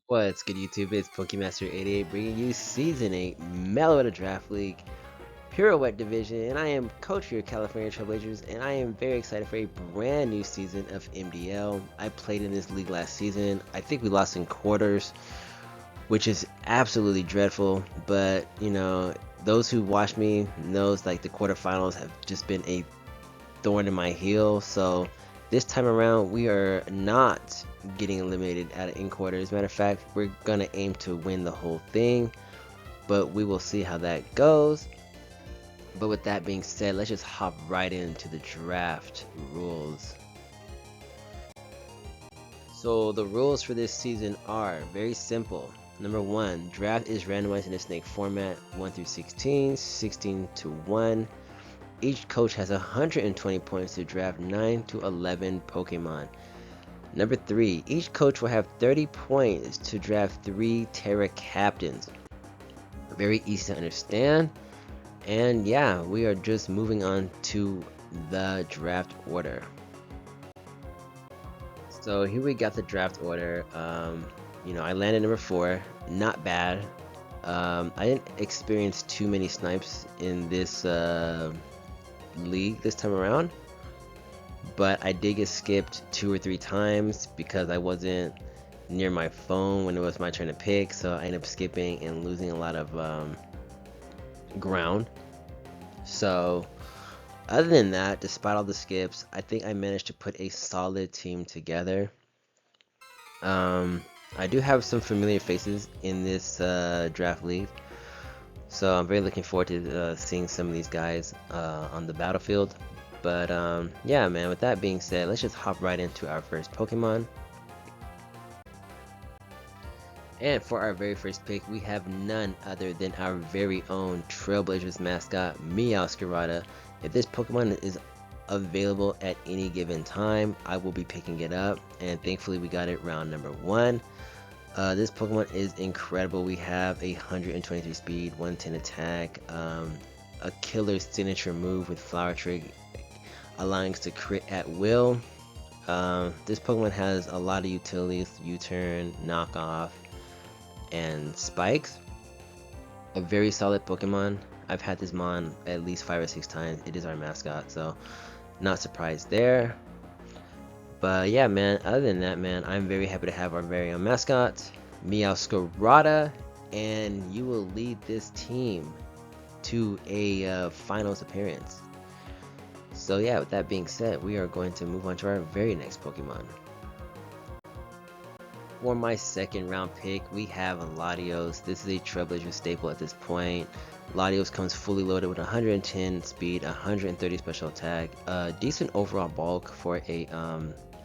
What's good, YouTube? It's Pokemaster88 bringing you Season 8 Mellow Draft League Pirouette Division, and I am coach of your California Trailblazers, and I am very excited for a brand new season of MDL. I played in this league last season. I think we lost in quarters, which is absolutely dreadful, but those who watch me knows like the quarterfinals have just been a thorn in my heel. So this time around, we are not getting eliminated in quarters. Matter of fact, we're gonna aim to win the whole thing, but we will see how that goes. But with that being said, let's just hop right into the draft rules. So the rules for this season are very simple. Number 1, draft is randomized in a snake format, 1 through 16, 16 to 1. Each coach has 120 points to draft 9 to 11 Pokemon. Number 3, each coach will have 30 points to draft 3 Terra Captains. Very easy to understand. And yeah, we are just moving on to the draft order. So here we got the draft order. I landed number 4, not bad. I didn't experience too many snipes in this league this time around, but I did get skipped 2 or 3 times because I wasn't near my phone when it was my turn to pick, so I ended up skipping and losing a lot of ground. So other than that, despite all the skips, I think I managed to put a solid team together. I do have some familiar faces in this draft league, so I'm very looking forward to seeing some of these guys on the battlefield. But yeah, man, with that being said, let's just hop right into our first Pokemon. And for our very first pick, we have none other than our very own Trailblazers mascot, Meowscarada. If this Pokemon is available at any given time, I will be picking it up, and thankfully we got it round number 1. This Pokemon is incredible. We have a 123 speed, 110 attack, a killer signature move with Flower Trick, allowing us to crit at will. This Pokemon has a lot of utilities: U-turn, knockoff, and spikes. A very solid Pokemon. I've had this Mon at least 5 or 6 times. It is our mascot, so not surprised there. But yeah, man, other than that, man, I'm very happy to have our very own mascot, Meowscarada, and you will lead this team to a finals appearance. So yeah, with that being said, we are going to move on to our very next Pokemon. For my second round pick, we have Latios. This is a Trailblazer staple at this point. Latios comes fully loaded with 110 speed, 130 special attack, decent overall bulk for a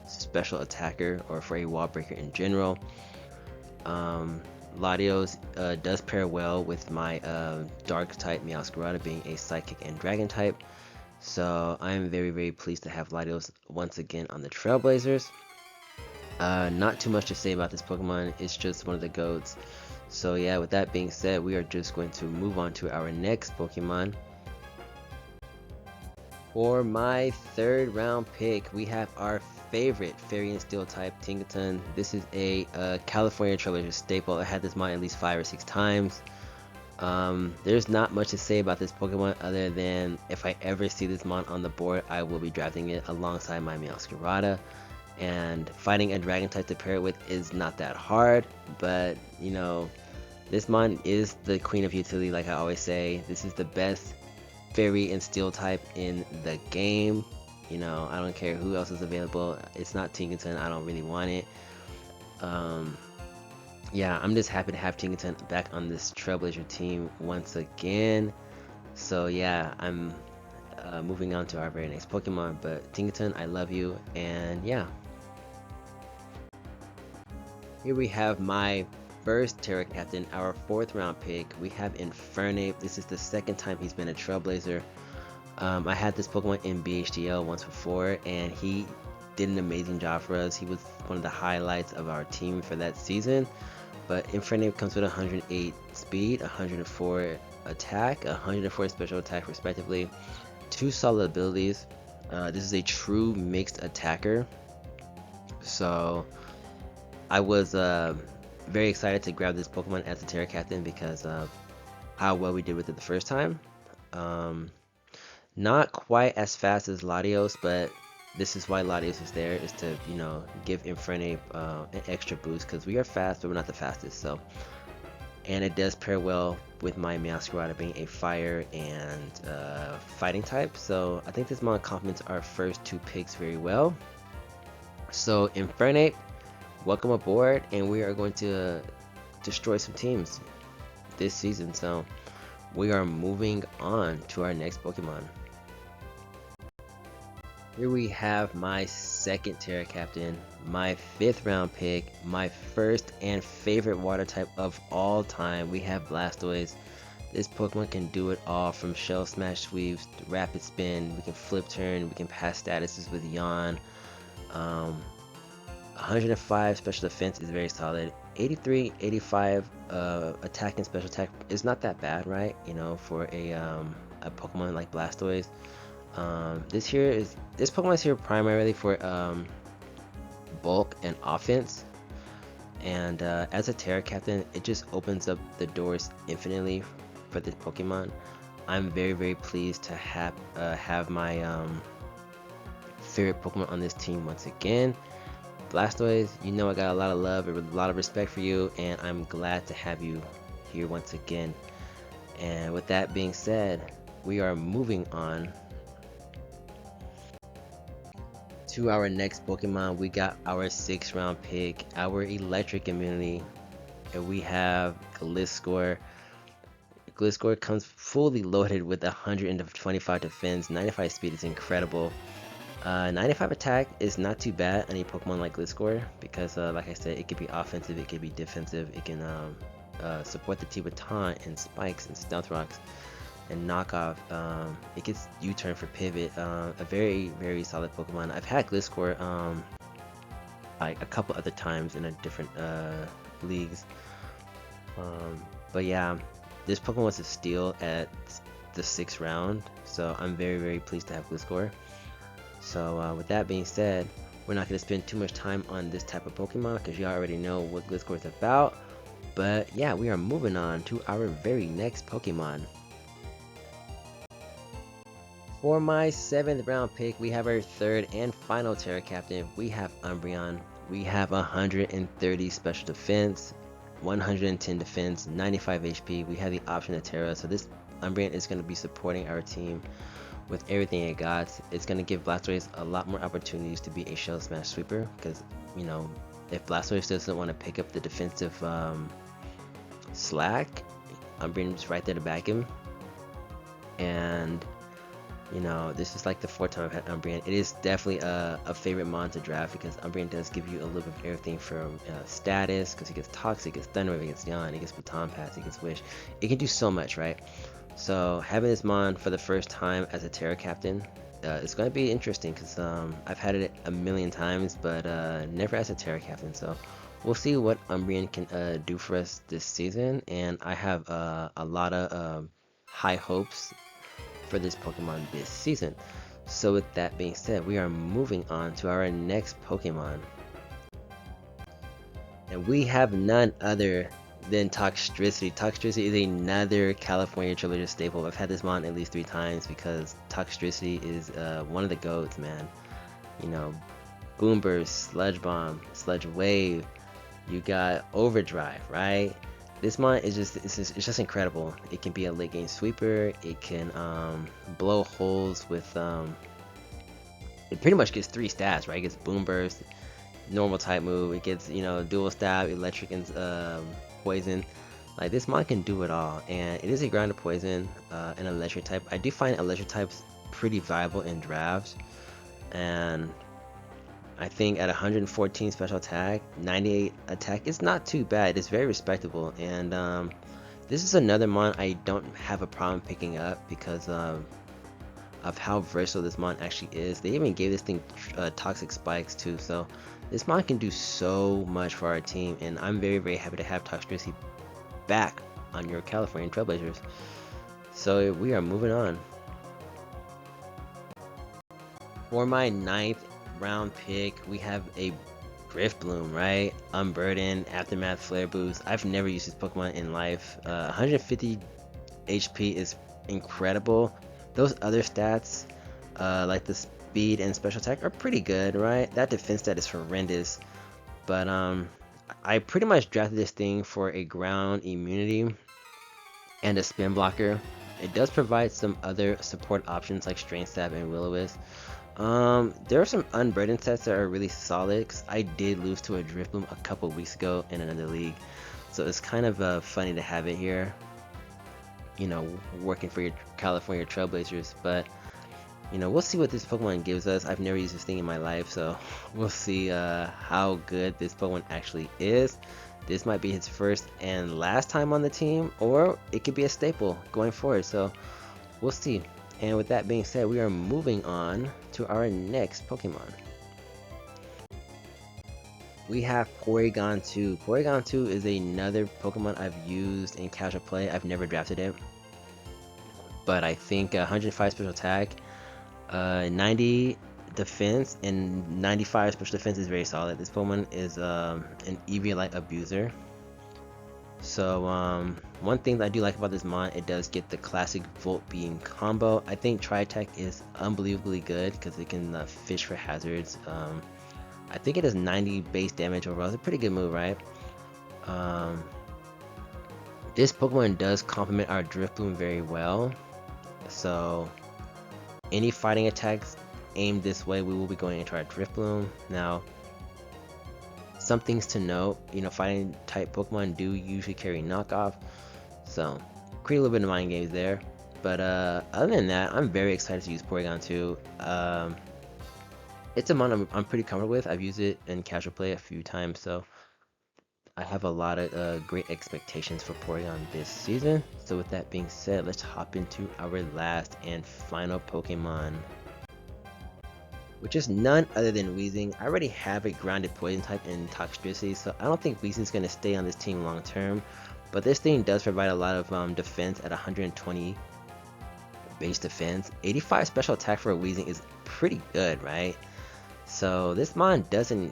special attacker or for a wall breaker in general. Latios does pair well with my dark type Meowscarada being a psychic and dragon type. So I am very pleased to have Latios once again on the Trailblazers. Not too much to say about this Pokemon, it's just one of the GOATs. So yeah, with that being said, we are just going to move on to our next Pokemon. For my third round pick, we have our favorite Fairy and Steel type, Tinkaton. This is a California Trailblazer staple. I had this Mon at least 5 or 6 times. There's not much to say about this Pokemon other than if I ever see this Mon on the board, I will be drafting it alongside my Meowscarada. And fighting a dragon type to pair it with is not that hard, but this Mon is the queen of utility. Like I always say, this is the best fairy and steel type in the game. I don't care who else is available. It's not Tinkaton, I don't really want it. Yeah, I'm just happy to have Tinkaton back on this Trailblazer team once again. So yeah, I'm moving on to our very next Pokemon, but Tinkaton, I love you, and yeah. Here we have my first Terra Captain, our 4th round pick. We have Infernape. This is the 2nd time he's been a Trailblazer. I had this Pokemon in BHDL once before, and he did an amazing job for us. He was one of the highlights of our team for that season. But Infernape comes with 108 speed, 104 attack, 104 special attack respectively. 2 solid abilities. This is a true mixed attacker. So I was Very excited to grab this Pokemon as a Terra Captain because of how well we did with it the first time. Um, Not quite as fast as Latios, but this is why Latios is there, is to, give Infernape an extra boost, because we are fast, but we're not the fastest, so. And it does pair well with my Meowscarada being a fire and fighting type, so I think this mon complements our first two picks very well. So Infernape, welcome aboard, and we are going to destroy some teams this season, so we are moving on to our next Pokemon. Here we have my second Terra Captain, my 5th round pick, my first and favorite water type of all time. We have Blastoise. This Pokemon can do it all, from Shell Smash sweeps, Rapid Spin, we can Flip Turn, we can pass statuses with Yawn. 105 special defense is very solid. 83, 85 attack and special attack is not that bad, right? For a Pokemon like Blastoise. This Pokemon is here primarily for bulk and offense, and as a Terra Captain, it just opens up the doors infinitely for this Pokemon. I'm very pleased to have my favorite Pokemon on this team once again. Blastoise, I got a lot of love, a lot of respect for you, and I'm glad to have you here once again. And with that being said, we are moving on to our next Pokemon. We got our 6th round pick, our electric immunity, and we have Gliscor. Gliscor comes fully loaded with 125 defense, 95 speed is incredible. 95 attack is not too bad on a Pokemon like Gliscor because, like I said, it could be offensive, it could be defensive, it can support the team with Taunt and Spikes and Stealth Rocks and Knockoff. It gets U-turn for Pivot. A very solid Pokemon. I've had Gliscor like a couple other times in a different leagues. But yeah, this Pokemon was a steal at the 6th round, so I'm very pleased to have Gliscor. So with that being said, we're not going to spend too much time on this type of Pokemon because you already know what Gliscor is about. But yeah, we are moving on to our very next Pokemon. For my 7th round pick, we have our 3rd and final Terra Captain. We have Umbreon. We have 130 special defense, 110 defense, 95 HP. We have the option of Terra, so this Umbreon is going to be supporting our team with everything it got. It's going to give Blastoise a lot more opportunities to be a Shell Smash sweeper, because, if Blastoise doesn't want to pick up the defensive slack, Umbreon is right there to back him. And this is like the 4th time I've had Umbreon. It is definitely a favorite mon to draft because Umbreon does give you a little bit of everything from status, because he gets Toxic, he gets Thunder Wave, he gets Yawn, he gets Baton Pass, he gets Wish. It can do so much, right? So having this mon for the first time as a Terra Captain, it's going to be interesting because I've had it a million times, but never as a Terra Captain. So we'll see what Umbreon can do for us this season, and I have a lot of high hopes for this Pokemon this season. So with that being said, we are moving on to our next Pokemon, and we have none other than Toxtricity. Toxtricity is another California Trailblazer staple. I've had this mon at least 3 times because Toxtricity is one of the goats, man. Boom Burst, Sludge Bomb, Sludge Wave, you got Overdrive, right? This mon is it's just incredible. It can be a late game sweeper. It can blow holes with it pretty much gets 3 stats, right? It gets Boom Burst, normal type move. It gets dual stab, electric, and poison. Like, this mon can do it all, and it is a grounded poison, an electric type. I do find electric types pretty viable in drafts, and I think at 114 special attack, 98 attack is not too bad. It's very respectable, and this is another mon I don't have a problem picking up because of how versatile this mon actually is. They even gave this thing toxic spikes too, so this mon can do so much for our team, and I'm very happy to have Toxtricity back on your California Trailblazers. So we are moving on. For my 9th round pick, we have a Drifloon, right? Unburden, Aftermath, Flare Boost. I've never used this Pokemon in life. 150 HP is incredible. Those other stats, like the speed and special attack, are pretty good, right? That defense stat is horrendous. But I pretty much drafted this thing for a ground immunity and a spin blocker. It does provide some other support options like Strain Stab and Will-O-Wisp. There are some unburdened sets that are really solid, 'cause I did lose to a Drifloon a couple weeks ago in another league, so it's kind of funny to have it here, you know, working for your California Trailblazers. But you know, we'll see what this Pokemon gives us. I've never used this thing in my life, so we'll see how good this Pokemon actually is. This might be his first and last time on the team, or it could be a staple going forward, so we'll see. And with that being said, we are moving on to our next Pokemon. We have Porygon 2. Porygon 2 is another Pokemon I've used in casual play. I've never drafted it, but I think 105 special attack, 90 defense, and 95 special defense is very solid. This Pokemon is an Eviolite abuser. So one thing that I do like about this mon, it does get the classic Volt Beam combo. I think Tri-Attack is unbelievably good because it can fish for hazards. I think it does 90 base damage overall. It's a pretty good move, right? This Pokemon does complement our Drifloon very well. So any fighting attacks aimed this way, we will be going into our Drifloon. Now, some things to note, you know, fighting type Pokemon do usually carry knockoff, so create a little bit of mind games there. But other than that, I'm very excited to use Porygon 2. It's a mon I'm pretty comfortable with. I've used it in casual play a few times, so I have a lot of great expectations for Porygon this season. So with that being said, let's hop into our last and final Pokemon, which is none other than Weezing. I already have a grounded poison type in Toxtricity, so I don't think Weezing's going to stay on this team long term. But this thing does provide a lot of defense at 120 base defense. 85 special attack for a Weezing is pretty good, right? So this mon doesn't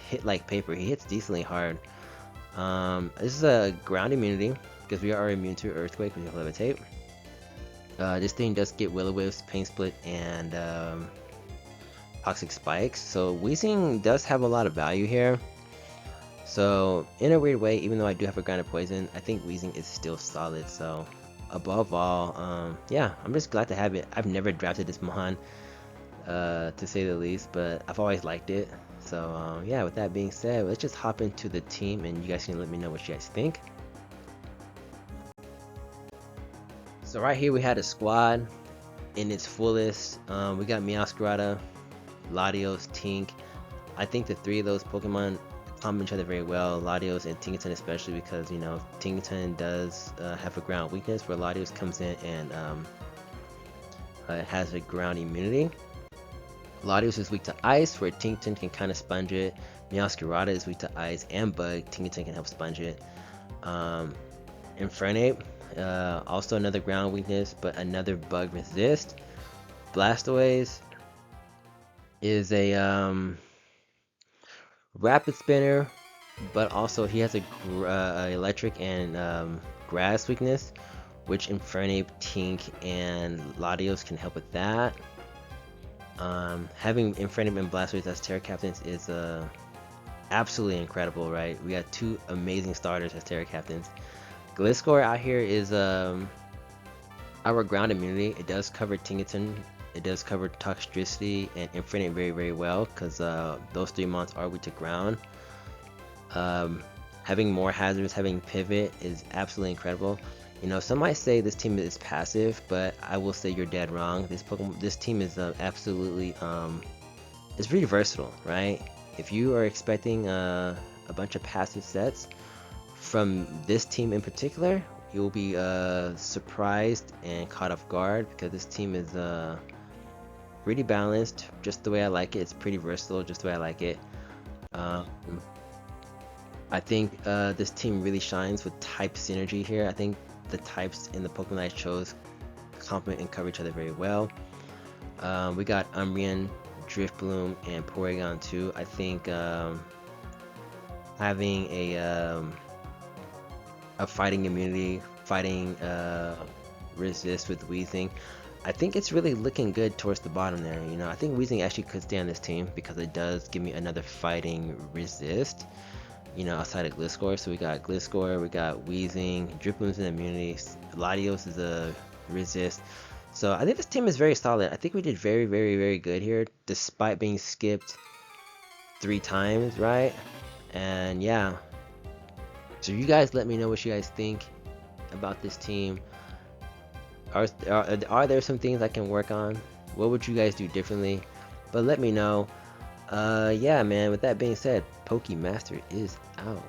hit like paper. He hits decently hard. This is a ground immunity because we are immune to Earthquake when you levitate. This thing does get Will-O-Wisp, Pain Split, and Toxic Spikes, so Weezing does have a lot of value here. So in a weird way, even though I do have a grounded poison, I think Weezing is still solid. So above all, yeah, I'm just glad to have it. I've never drafted this mon, to say the least, but I've always liked it. So yeah, with that being said, let's just hop into the team and you guys can let me know what you guys think. So right here we had a squad in its fullest. We got Meowscarada, Latios, Tink. I think the three of those Pokemon complement each other very well. Latios and Tinkaton especially because, you know, Tinkaton does have a ground weakness where Latios comes in and has a ground immunity. Latios is weak to ice where Tinkaton can kind of sponge it. Meowscarada is weak to ice and bug. Tinkaton can help sponge it. Infernape, also another ground weakness but another bug resist. Blastoise is a rapid spinner, but also he has a electric and grass weakness, which Infernape, Tink, and Latios can help with that. Having Infernape and Blastoise as Terra Captains is absolutely incredible, right? We got two amazing starters as Terra Captains. Gliscor out here is our ground immunity. It does cover Tinkaton, it does cover Toxtricity and Infernape very, very well because those three mons are weak to ground. Having more hazards, having pivot is absolutely incredible. You know, some might say this team is passive, but I will say you're dead wrong. This team is absolutely it's really versatile, right? If you are expecting a bunch of passive sets from this team in particular, you'll be surprised and caught off guard because this team is pretty balanced, just the way I like it. It's pretty versatile, just the way I like it. I think this team really shines with type synergy here. I think the types in the Pokemon I chose complement and cover each other very well. We got Umbreon, Driftbloom and Porygon 2. I think having a fighting immunity, fighting resist with Weezing, I think it's really looking good towards the bottom there. You know, I think Weezing actually could stay on this team because it does give me another fighting resist. You know, outside of Gliscor, so we got Gliscor, we got Weezing, Driploom's an immunity, Latios is a resist. So I think this team is very solid. I think we did very, very, very good here, despite being skipped 3 times, right? And yeah, so you guys let me know what you guys think about this team. Are there some things I can work on? What would you guys do differently? But let me know. Yeah, man, with that being said, Pokemaster is out.